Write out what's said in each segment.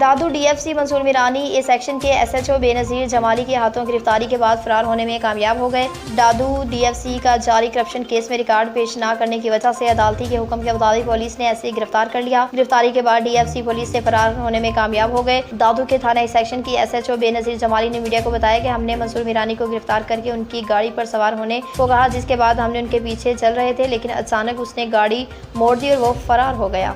Dadu D F C Mansoor Mirani A section کے S H O بے نظیر جمالی کے ہاتھوں گرفتاری کے بعد فرار ہونے میں کامیاب ہو گئے۔ دادو ڈی ایف سی کا جاری کرپشن کیس میں ریکارڈ پیش نہ کرنے کی وجہ سے عدالتی کے حکم کے مطابق پولیس نے ایسے گرفتار کر لیا۔ گرفتاری کے بعد ڈی ایف سی پولیس سے فرار ہونے میں کامیاب ہو گئے۔ دادو کے تھانہ اے سیکشن کی ایس ایچ او بے نظیر جمالی نے میڈیا کو بتایا کہ ہم نے منصور میرانی کو گرفتار کر کے ان کی گاڑی پر سوار ہونے کو کہا، جس کے بعد ہم نے ان کے پیچھے چل رہے تھے، لیکن اچانک اس نے گاڑی موڑ دی اور وہ فرار ہو گیا۔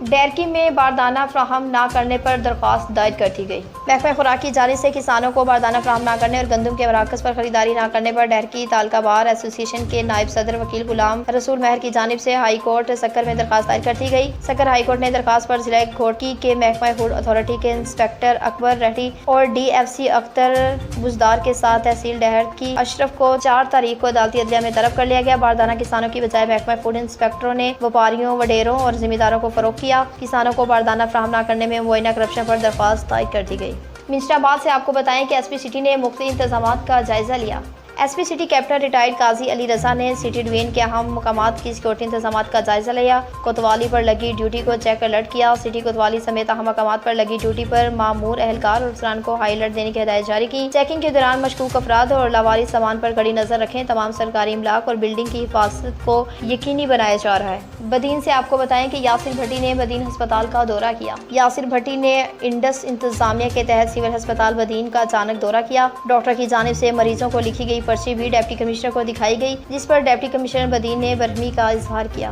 ڈیرکی میں باردانہ فراہم نہ کرنے پر درخواست دائر کر دی گئی۔ محکمہ خوراک کی جانب سے کسانوں کو باردانہ فراہم نہ کرنے اور گندم کے مراکز پر خریداری نہ کرنے پر ڈیرکی تعلقہ بار ایسوسی ایشن کے نائب صدر وکیل غلام رسول مہر کی جانب سے ہائی کورٹ سکر میں درخواست دائر کر دی گئی۔ سکر ہائی کورٹ نے درخواست پر ضلع گھوٹکی کے محکمہ فوڈ اتھارٹی کے انسپکٹر اکبر ریڈی اور D F C Akhtar Buzdar کے ساتھ تحصیل ڈیرکی اشرف کو 4 تاریخ کو عدالتی عدلیہ میں طلب کر لیا گیا۔ باردانہ کسانوں کی بجائے محکمہ فوڈ انسپکٹروں نے وپاریوں، وڈیروں اور ذمہ داروں کو فروغ کیا۔ کسانوں کو باردانہ فراہم نہ کرنے میں مبینہ کرپشن پر درخواست دائر کر دی گئی۔ منسٹر آباد سے آپ کو بتائیں کہ ایس پی سٹی نے مختلف انتظامات کا جائزہ لیا۔ S P city captain retired قاضی علی رضا نے سٹی ڈویژن کے اہم مقامات کی سیکورٹی انتظامات کا جائزہ لیا۔ کوتوالی پر لگی ڈیوٹی کو چیک الرٹ کیا۔ سٹی کوتوالی سمیت اہم مقامات پر لگی ڈیوٹی پر مامور اہلکار اور افسران کو ہائی الرٹ دینے کی ہدایت جاری کی۔ چیکنگ کے دوران مشکوک افراد اور لاوارث سامان پر کڑی نظر رکھیں۔ تمام سرکاری املاک اور بلڈنگ کی حفاظت کو یقینی بنایا جا رہا ہے۔ بدین سے آپ کو بتائیں کہ یاسر بھٹی نے بدین ہسپتال کا دورہ کیا۔ یاسر بھٹی نے انڈس انتظامیہ کے تحت سول ہسپتال بدین کا اچانک دورہ کیا۔ ڈاکٹر کی جانب سے مریضوں کو لکھی گئی پرچی بھی ڈپٹی کمشنر کو دکھائی گئی، جس پر ڈپٹی کمشنر بدین نے برہمی کا اظہار کیا۔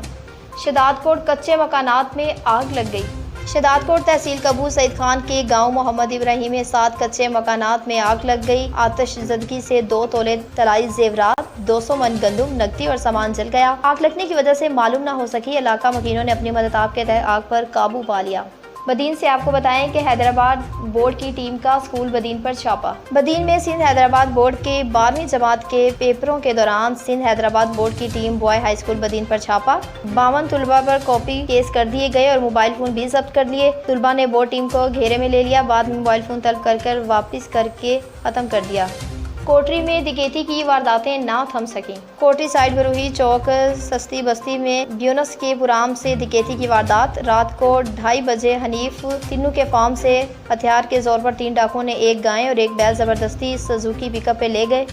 شداد کوٹ کچے مکانات میں آگ لگ گئی۔ شداد کوٹ تحصیل کبو سعید خان کے گاؤں محمد ابراہیم میں 7 کچے مکانات میں آگ لگ گئی۔ آتش زدگی سے 2 تولے طلائی زیورات، 200 من گندم، نقدی اور سامان جل گیا۔ آگ لگنے کی وجہ سے معلوم نہ ہو سکی۔ علاقہ مکینوں نے اپنی مدد کے تحت آگ پر قابو پا لیا۔ بدین سے آپ کو بتائیں کہ حیدرآباد بورڈ کی ٹیم کا اسکول بدین پر چھاپا۔ بدین میں سندھ حیدرآباد بورڈ کے 12ویں جماعت کے پیپروں کے دوران سندھ حیدرآباد بورڈ کی ٹیم بوائے ہائی اسکول بدین پر چھاپا۔ 52 طلباء پر کاپی کیس کر دیے گئے اور موبائل فون بھی ضبط کر لیے۔ طلباء نے بورڈ ٹیم کو گھیرے میں لے لیا، بعد میں موبائل فون طلب کر واپس کر کے ختم کر دیا۔ کوٹری میں ڈکیتی کی وارداتیں نہ تھم سکیں۔ کوٹری سائڈ بروہی چوک سستی بستی میں بیونس کے پرام سے ڈکیتی کی واردات۔ رات کو 2:30 بجے حنیف تنو کے فارم سے ہتھیار کے زور پر 3 ڈاکوؤں نے 1 گائے اور 1 بیل زبردستی سزوکی پک اپ پہ لے گئے۔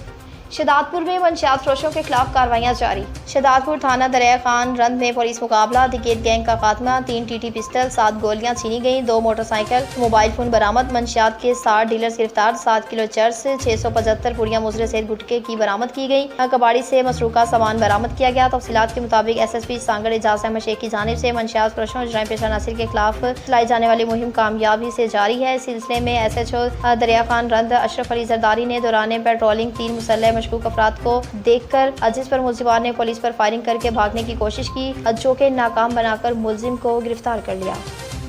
شداد پور میں منشیات فروشوں کے خلاف کارروائیاں جاری۔ شداد پور تھانہ دریا خان رند میں پولیس مقابلہ، ڈکیت گینگ کا خاتمہ، 3 ٹی ٹی پسٹل، 7 گولیاں چھینی گئیں، 2 موٹر سائیکل، موبائل فون برآمد، منشیات کے 60 ڈیلرز گرفتار، 7 کلو چرس، 675 پوڑیاں مضرے سید گٹکے کی برآمد کی گئی۔ کباڑی سے مسروقہ سامان برآمد کیا گیا۔ تفصیلات کے مطابق ایس ایس پی سانگڑ اعجاز احمد شیخ کی جانب سے منشیات فروشوں اور جرائم پیشہ عناصر کے خلاف چلائی جانے والی مہم کامیابی سے جاری ہے۔ اس سلسلے میں ایس ایچ او دریا خان رند اشرف علی زرداری نے دوران پیٹرولنگ 3 مسلح مشکوک افراد کو دیکھ کر جس پر ملزمان نے پولیس پر فائرنگ کر کے بھاگنے کی کوشش کی، جو کہ ناکام بنا کر ملزم کو گرفتار کر لیا۔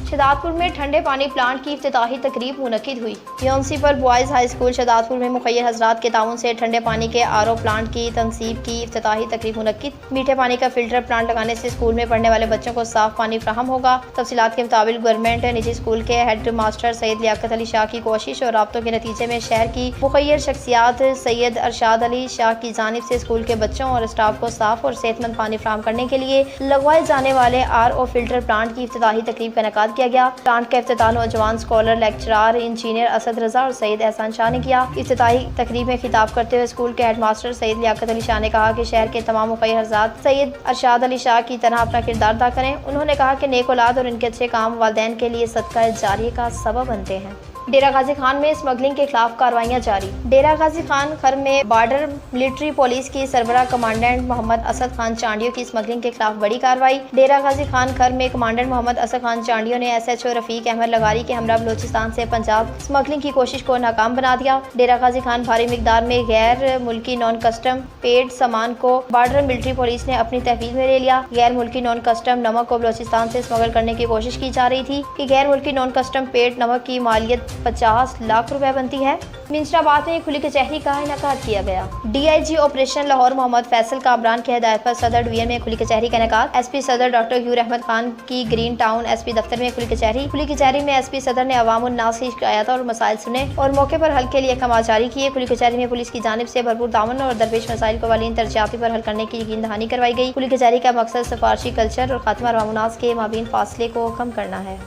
شداد پور میں ٹھنڈے پانی پلانٹ کی افتتاحی تقریب منعقد ہوئی۔ میونسپل بوائز ہائی اسکول شداد پور میں مخیر حضرات کے تعاون سے ٹھنڈے پانی کے آر او پلانٹ کی تنصیب کی افتتاحی تقریب منعقد۔ میٹھے پانی کا فلٹر پلانٹ لگانے سے اسکول میں پڑھنے والے بچوں کو صاف پانی فراہم ہوگا۔ تفصیلات کے مطابق گورنمنٹ نجی اسکول کے ہیڈ ماسٹر سید لیاقت علی شاہ کی کوشش اور رابطوں کے نتیجے میں شہر کی مخیر شخصیات سید ارشاد علی شاہ کی جانب سے اسکول کے بچوں اور اسٹاف کو صاف اور صحت مند پانی فراہم کرنے کے لیے لگوائے جانے والے آر او فلٹر پلانٹ کی افتتاحی تقریب کا انعقاد کیا گیا۔ پلانٹ کا افتتاح نوجوان اسکالر، لیکچرار، انجینئر اسد رضا اور سید احسان شاہ نے کیا۔ افتتاحی تقریب میں خطاب کرتے ہوئے اسکول کے ہیڈ ماسٹر سید لیاقت علی شاہ نے کہا کہ شہر کے تمام مخیر حضرات سید ارشاد علی شاہ کی طرح اپنا کردار ادا کریں۔ انہوں نے کہا کہ نیک اولاد اور ان کے اچھے کام والدین کے لیے صدقہ جاریہ کا سبب بنتے ہیں۔ ڈیرہ غازی خان میں اسمگلنگ کے خلاف کارروائیاں جاری۔ ڈیرہ غازی خان خر میں بارڈر ملٹری پولیس کی سربراہ کمانڈنٹ محمد اسد خان چانڈیو کی اسمگلنگ کے خلاف بڑی کارروائی۔ ڈیرہ غازی خان خر میں کمانڈنٹ محمد اسد خان چانڈیو نے ایس ایچ او رفیق احمد لغاری کے ہمراہ بلوچستان سے پنجاب اسمگلنگ کی کوشش کو ناکام بنا دیا۔ ڈیرہ غازی خان بھاری مقدار میں غیر ملکی نان کسٹم پیڈ سامان کو بارڈر ملٹری پولیس نے اپنی تحویل میں لے لیا۔ غیر ملکی نان کسٹم نمک کو بلوچستان سے اسمگل کرنے کی کوشش کی جا رہی تھی کہ غیر ملکی نان کسٹم پیڈ نمک کی مالیت 50 لاکھ روپے بنتی ہے۔ منسٹر آباد میں کھلی کچہری کا انعقاد کیا گیا۔ D I G operation Lahore Muhammad Faisal Kamran کی ہدایت پر صدر ڈویژن میں کھلی کچہری کا انعقاد۔ ایس پی صدر ڈاکٹر حور احمد خان کی گرین ٹاؤن ایس پی دفتر میں کھلی کچہری میں ایس پی صدر نے عوام الناس کی شکایات اور مسائل سنے اور موقع پر حل کے لیے اقدامات جاری کیے۔ کھلی کچہری میں پولیس کی جانب سے بھرپور تعاون اور درپیش مسائل کو والین ترجیحاتی پر حل کرنے کی یقین دہانی کروائی گئی۔ کھلی کچہری کا مقصد سفارشی کلچر اور خاتمہ عوام الناس کے مابین فاصلے کو کم کرنا ہے۔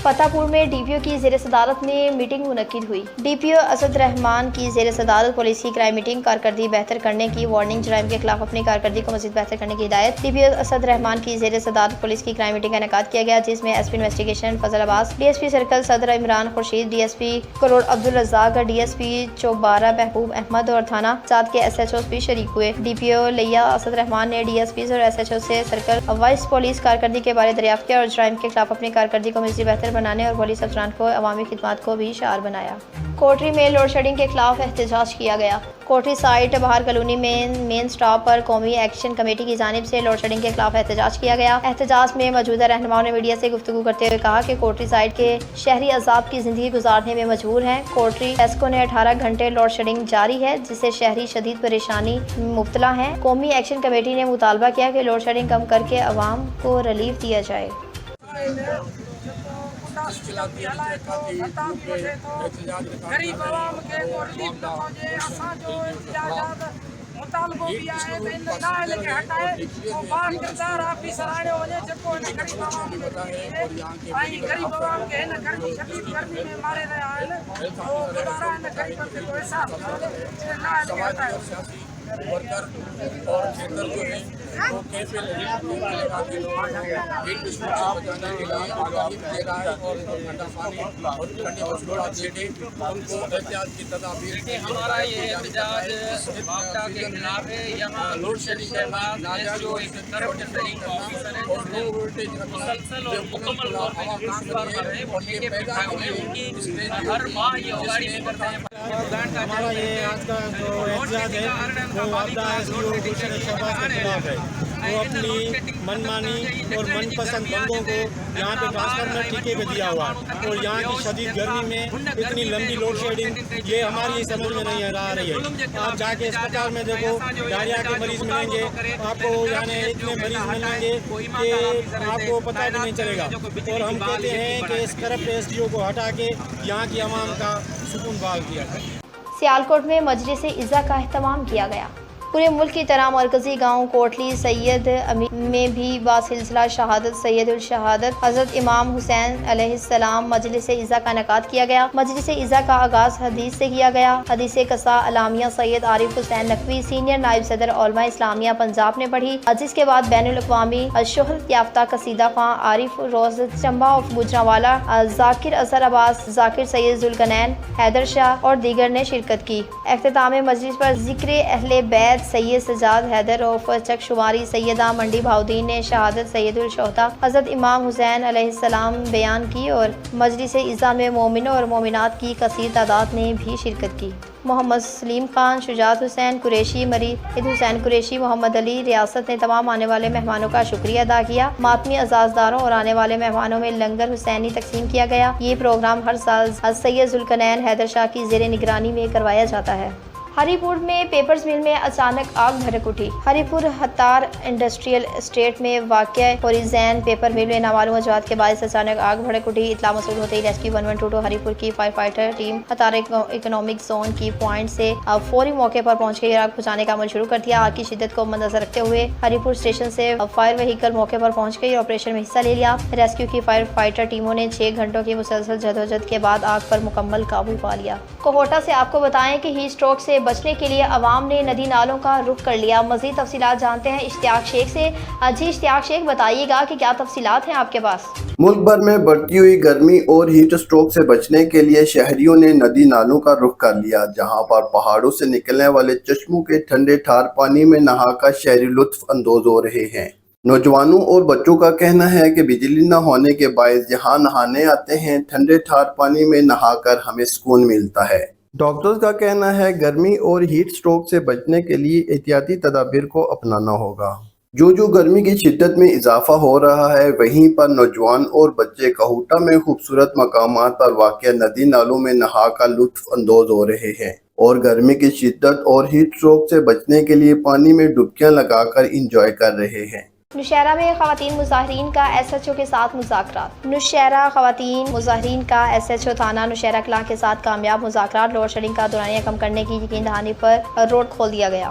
فتح پور میں ڈی پی او کی زیر صدارت میں میٹنگ منعقد ہوئی۔ ڈی پی او اسد رحمان کی زیر صدارت پولیس کی کرائم میٹنگ، کارکردگی بہتر کرنے کی وارننگ، جرائم کے خلاف اپنی کارکردگی کو مزید بہتر کرنے کی ہدایت۔ ڈی پی او اسد رحمان کی زیر صدارت پولیس کی کرائم میٹنگ کا انعقاد کیا گیا، جس میں S P investigation Fazal Abbas, D S P circle Saddar Imran Khurshid, D S P Karor Abdul Razzaq, D S P Chubara Mehboob Ahmed اور تھانہ سات کے ایس ایچ اوز بھی شریک ہوئے۔ ڈی پی او لیا اسد رحمان نے ڈی ایس پیز اور ایس ایچ او سے سرکل وائس پولیس کارکردگی کے بارے دریافت کیا اور جرائم کے خلاف اپنی کارکردگی کو مزید بہتر بنانے اور پولیس افسران کو عوامی خدمات کو بھی شعار بنایا۔ کوٹری میں لوڈ شیڈنگ کے خلاف احتجاج کیا گیا۔ کوٹری سائٹ بہار کالونی میں مین سٹاپ پر قومی ایکشن کمیٹی کی جانب سے لوڈ شیڈنگ کے خلاف احتجاج کیا گیا۔ احتجاج میں موجودہ رہنماؤں نے میڈیا سے گفتگو کرتے ہوئے کہا کہ کوٹری سائٹ کے شہری عذاب کی زندگی گزارنے میں مجبور ہیں۔ کوٹری ٹیسکو نے 18 گھنٹے لوڈ شیڈنگ جاری ہے، جس سے شہری شدید پریشانی مبتلا ہیں۔ قومی ایکشن کمیٹی نے مطالبہ کیا کہ لوڈ شیڈنگ کم کر کے عوام کو ریلیف دیا جائے۔ غریب عوام کے کو ریلیف نہ پہنچے، اساں جو احتجاجات مطالبو بھی آئے تو ان نہ لے کے ہٹائے وہ بار کردار آفیسر آنے وجہ جکو ان غریب عوام کے آئی غریب عوام کے ان گرمی شدید گرمی میں مارے رہے ہیں تو دوبارہ ان غریب کے کو احساس نہ لے کے ہٹائے۔ ورکر اور کھیتر جو ہے وہ کیسے ایک دشمن سے بچانے کے لیے آگاہی دے رہا ہے اور ٹھنڈا پانی اور ٹھنڈے مصنوعات سے ان کو احتیاط کی تدابیر۔ ہمارا یہ احتجاج واقعہ کے خلاف ہے۔ یہاں لوڈ شیڈنگ کے بعد ناجائز جو اور لو وولٹیج مسلسل اور مکمل طور پر ٹرانسفار کر رہے ہیں وہ ٹھیکے پہ کھائے ہوئے ہیں، ان کی ہر ماہ یہ اگاڑی بھی کرتے ہیں۔ ہمارا یہ آج کا جو احتجاج ہے وہ واپدہ ایس ڈی او گلشن شہباز کے خلاف ہے۔ وہ اپنی من مانی اور من پسند بندوں کو یہاں پہ ٹرانسفر میں ٹھیکے پہ دیا ہوا اور یہاں کی شدید گرمی میں اتنی لمبی لوڈ شیڈنگ یہ ہماری سمجھ میں نہیں آ رہی ہے۔ آپ جا کے اسپتال میں دیکھو ڈائریا کے مریض ملیں گے آپ کو، یعنی اتنے مریض ملیں گے کہ آپ کو پتہ بھی نہیں چلے گا۔ اور ہم کہتے ہیں کہ اس کرپٹ ایس ڈی او کو ہٹا کے یہاں کی عوام کا سکون بحال کیا جائے۔ سیالکوٹ میں مجلس عزا کا اہتمام کیا گیا۔ پورے ملک کی طرح مرکزی گاؤں کوٹلی سید امیر میں بھی باسلسلہ شہادت سید الشہادت حضرت امام حسین علیہ السلام مجلس عزا کا انعقاد کیا گیا۔ مجلس عزا کا آغاز حدیث سے کیا گیا۔ حدیث قصہ الامیہ سید عارف حسین نقوی سینئر نائب صدر علماء اسلامیہ پنجاب نے پڑھی، جس کے بعد بین الاقوامی شہرت یافتہ قصیدہ خواں عارف روز چمبا آف گجرانوالہ، ذاکر اظہر عباس، ذاکر سید ذوالقرنین، حیدر شاہ اور دیگر نے شرکت کی۔ اختتام مجلس پر ذکر اہل بیت سید سجاد حیدر اور چک شماری سیدہ منڈی بہاؤدین نے شہادت سید الشہداء حضرت امام حسین علیہ السلام بیان کی اور مجلس عزا میں مومنوں اور مومنات کی کثیر تعداد نے بھی شرکت کی۔ محمد سلیم خان، شجاعت حسین قریشی، مرید حسین قریشی، محمد علی ریاست نے تمام آنے والے مہمانوں کا شکریہ ادا کیا۔ ماتمی عزاداروں اور آنے والے مہمانوں میں لنگر حسینی تقسیم کیا گیا۔ یہ پروگرام ہر سال سید ذوالقرنین حیدر شاہ کی زیر نگرانی میں کروایا جاتا ہے۔ ہری پور میں پیپرز مل میں اچانک آگ بھڑک اٹھی۔ ہری پور ہتار انڈسٹریل اسٹیٹ میں واقع ہوریزین پیپر مل میں نامعلوم وجوہات کے باعث اچانک آگ بھڑک اٹھی۔ اطلاع موصول ہوتے ہی ریسکیو 112 ہری پور کی fire fighter team Hattar economic zone کی پوائنٹ سے فوری موقع پر پہنچ گئی اور آگ بجھانے کا عمل شروع کر دیا۔ آگ کی شدت کو مدنظر رکھتے ہوئے ہری پور اسٹیشن سے فائر وہیکل موقع پر پہنچ گئی اور آپریشن میں حصہ لے لیا۔ ریسکیو کی فائر فائٹر ٹیموں نے 6 گھنٹوں کی مسلسل جدوجہد کے بعد آگ پر مکمل قابو پا لیا۔ کوہوٹا سے آپ کو بتائیں کہ ہیٹ اسٹروک سے بچنے کے لیے عوام نے ندی نالوں کا رخ کر لیا۔ مزید تفصیلات جانتے ہیں اشتیاق شیخ سے۔ جی اشتیاق شیخ، بتائیے گا کہ کیا تفصیلات ہیں آپ کے پاس؟ ملک بھر میں بڑھتی ہوئی گرمی اور ہیٹ اسٹروک سے بچنے کے لیے شہریوں نے ندی نالوں کا رخ کر لیا، جہاں پر پہاڑوں سے نکلنے والے چشموں کے ٹھنڈے ٹھار پانی میں نہا کر شہری لطف اندوز ہو رہے ہیں۔ نوجوانوں اور بچوں کا کہنا ہے کہ بجلی نہ ہونے کے باعث یہاں نہانے آتے ہیں، ٹھنڈے ٹھار پانی میں نہا کر ہمیں سکون ملتا ہے۔ ڈاکٹرز کا کہنا ہے گرمی اور ہیٹ سٹروک سے بچنے کے لیے احتیاطی تدابیر کو اپنانا ہوگا۔ جو گرمی کی شدت میں اضافہ ہو رہا ہے، وہیں پر نوجوان اور بچے کوہوٹا میں خوبصورت مقامات پر واقع ندی نالوں میں نہا کر لطف اندوز ہو رہے ہیں اور گرمی کی شدت اور ہیٹ سٹروک سے بچنے کے لیے پانی میں ڈبکیاں لگا کر انجوائے کر رہے ہیں۔ نوشہرہ میں خواتین مظاہرین کا ایس ایچ او کے ساتھ مذاکرات۔ نوشہرہ خواتین مظاہرین کا ایس ایچ او تھانہ نوشہرہ کلاں کے ساتھ کامیاب مذاکرات۔ لوڈ شیڈنگ کا دورانیہ کم کرنے کی یقین دہانی پر روڈ کھول دیا گیا۔